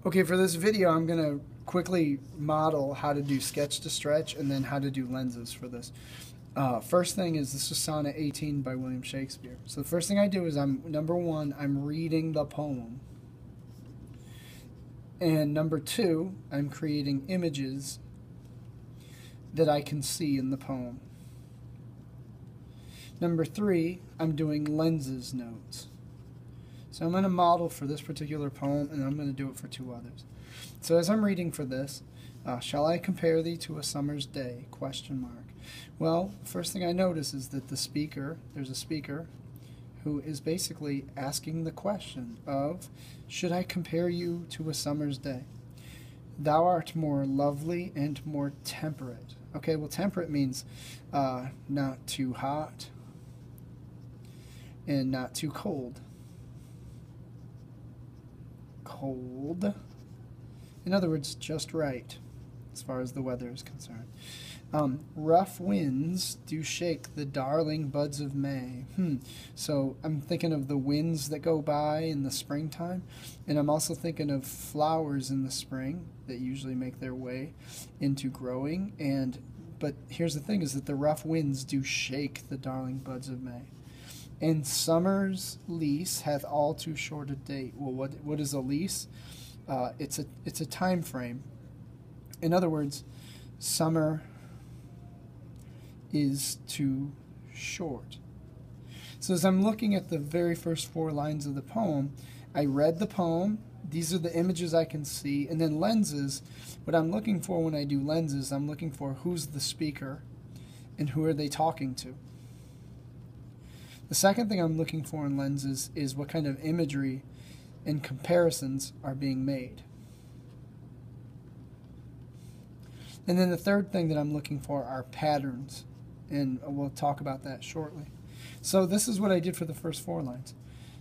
Okay, for this video, I'm going to quickly model how to do sketch to stretch and then how to do lenses for this. First thing is, this is Sonnet 18 by William Shakespeare. So the first thing I do is, number one, I'm reading the poem. And number two, I'm creating images that I can see in the poem. Number three, I'm doing lenses notes. So I'm going to model for this particular poem, and I'm going to do it for two others. So as I'm reading for this, shall I compare thee to a summer's day? ? Well, first thing I notice is that there's a speaker who is basically asking the question of, should I compare you to a summer's day? Thou art more lovely and more temperate. Okay, well, temperate means not too hot and not too cold. In other words, just right, as far as the weather is concerned. Rough winds do shake the darling buds of May. So I'm thinking of the winds that go by in the springtime, and I'm also thinking of flowers in the spring that usually make their way into growing. But here's the thing, is that the rough winds do shake the darling buds of May. And summer's lease hath all too short a date. Well, what is a lease? It's a time frame. In other words, summer is too short. So as I'm looking at the very first 4 lines of the poem, I read the poem. These are the images I can see. And then lenses, what I'm looking for when I do lenses, I'm looking for who's the speaker and who are they talking to. The second thing I'm looking for in lenses is what kind of imagery and comparisons are being made. And then the third thing that I'm looking for are patterns, and we'll talk about that shortly. So this is what I did for the first 4 lines.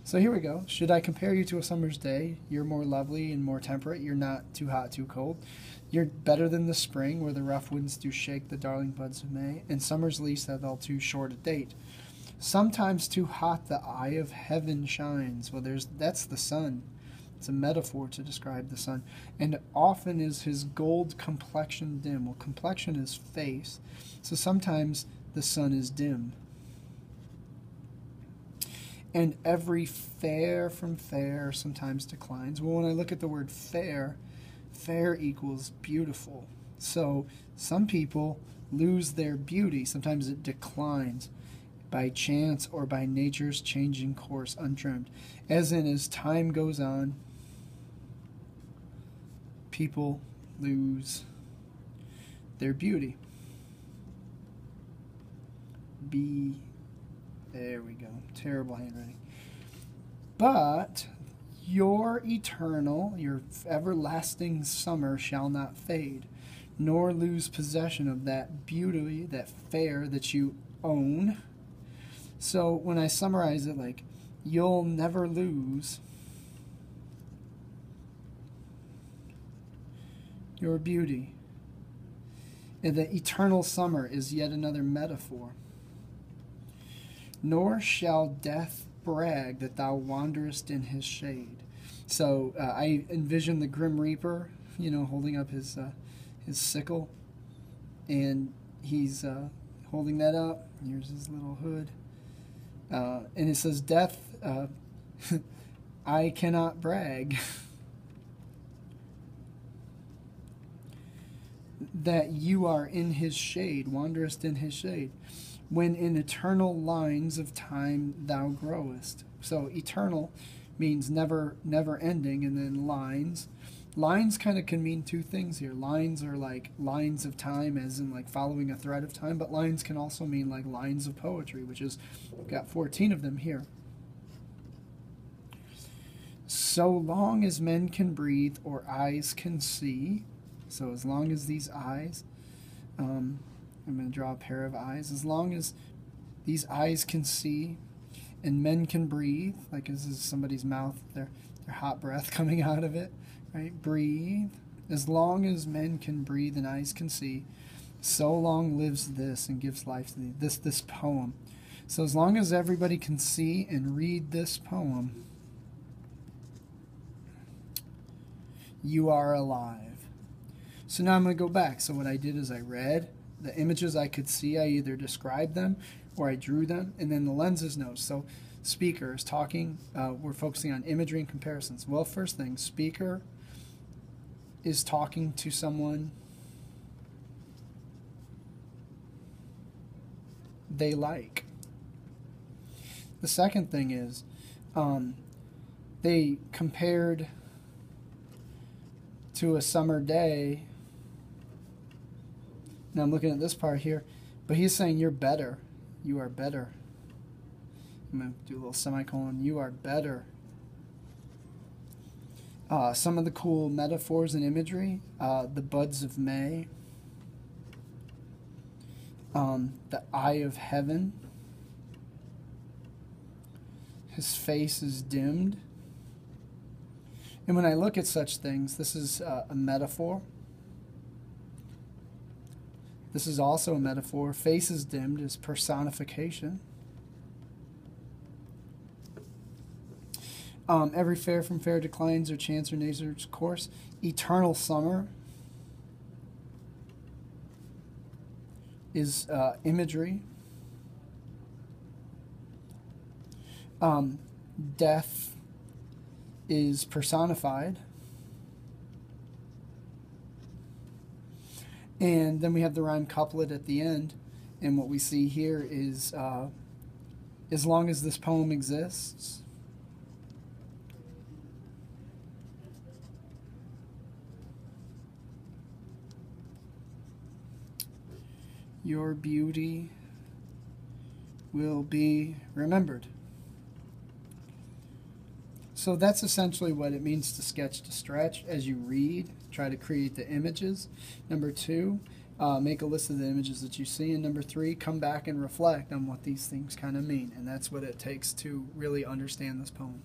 So here we go. Should I compare you to a summer's day? You're more lovely and more temperate. You're not too hot, too cold. You're better than the spring, where the rough winds do shake the darling buds of May, and summer's lease hath all too short a date. Sometimes too hot the eye of heaven shines. Well, that's the sun. It's a metaphor to describe the sun. And often is his gold complexion dim. Well, complexion is face. So sometimes the sun is dim. And every fair from fair sometimes declines. Well, when I look at the word fair, fair equals beautiful. So some people lose their beauty. Sometimes it declines by chance or by nature's changing course untrimmed. As in, as time goes on, people lose their beauty. There we go. Terrible handwriting. But your eternal, your everlasting summer shall not fade, nor lose possession of that beauty, that fair that you own. So when I summarize it, like, you'll never lose your beauty. And the eternal summer is yet another metaphor. Nor shall death brag that thou wanderest in his shade. So I envision the Grim Reaper, holding up his sickle, and he's holding that up. Here's his little hood. And it says, death, I cannot brag that you are in his shade, wanderest in his shade, when in eternal lines of time thou growest. So eternal means never ending, and then lines. Lines kind of can mean 2 things here. Lines are like lines of time, as in like following a thread of time, but lines can also mean like lines of poetry, which is, we've got 14 of them here. So long as men can breathe or eyes can see, so as long as these eyes, I'm going to draw a pair of eyes, as long as these eyes can see and men can breathe, like this is somebody's mouth, their hot breath coming out of it, right? Breathe. As long as men can breathe and eyes can see, so long lives this and gives life to thee. This poem. So as long as everybody can see and read this poem, You are alive. So now I'm going to go back. So what I did is I read the images I could see. I either described them or I drew them. And then the lenses notes. So speaker is talking. We're focusing on imagery and comparisons. Well, first thing, speaker is talking to someone they like. The second thing is they compared to a summer day. Now I'm looking at this part here, but he's saying you're better. You are better. I'm going to do a little semicolon. You are better. Some of the cool metaphors and imagery. The buds of May. The eye of heaven. His face is dimmed. And when I look at such things, this is a metaphor. This is also a metaphor. Face is dimmed is personification. Every fair from fair declines or chance or nature's course. Eternal summer is imagery. Death is personified. And then we have the rhyme couplet at the end. And what we see here is, as long as this poem exists, your beauty will be remembered. So that's essentially what it means to sketch to stretch. As you read, try to create the images. Number 2, make a list of the images that you see. And number 3, come back and reflect on what these things kind of mean. And that's what it takes to really understand this poem.